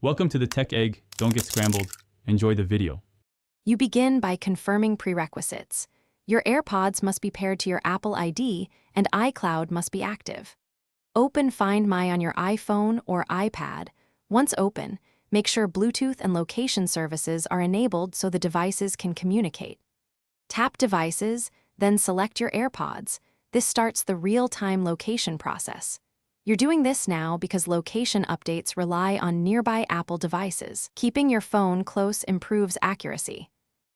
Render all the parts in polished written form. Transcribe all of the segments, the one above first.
Welcome to the Tech Egg. Don't get scrambled. Enjoy the video. You begin by confirming prerequisites. Your AirPods must be paired to your Apple ID and iCloud must be active. Open Find My on your iPhone or iPad. Once open, make sure Bluetooth and location services are enabled so the devices can communicate. Tap Devices, then select your AirPods. This starts the real-time location process. You're doing this now because location updates rely on nearby Apple devices. Keeping your phone close improves accuracy.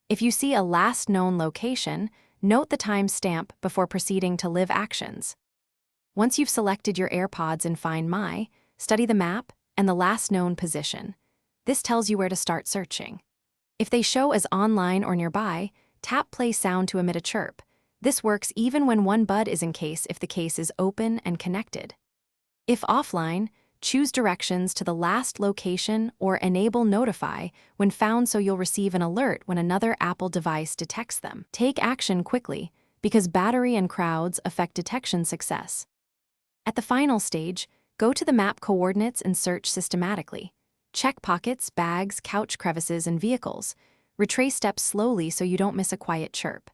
If you see a last known location, note the timestamp before proceeding to live actions. Once you've selected your AirPods in Find My, study the map and the last known position. This tells you where to start searching. If they show as online or nearby, tap Play Sound to emit a chirp. This works even when one bud is in case if the case is open and connected. If offline, choose directions to the last location or enable Notify when found so you'll receive an alert when another Apple device detects them. Take action quickly because battery and crowds affect detection success. At the final stage, go to the map coordinates and search systematically. Check pockets, bags, couch crevices, and vehicles. Retrace steps slowly so you don't miss a quiet chirp.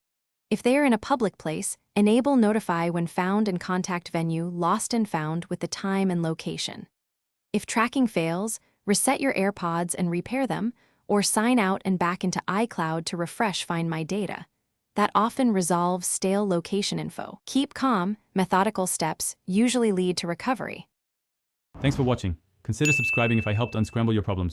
If they are in a public place, enable Notify when found and contact venue lost and found with the time and location. If tracking fails, reset your AirPods and repair them, or sign out and back into iCloud to refresh Find My data. That often resolves stale location info. Keep calm, methodical steps usually lead to recovery. Thanks for watching. Consider subscribing if I helped unscramble your problems.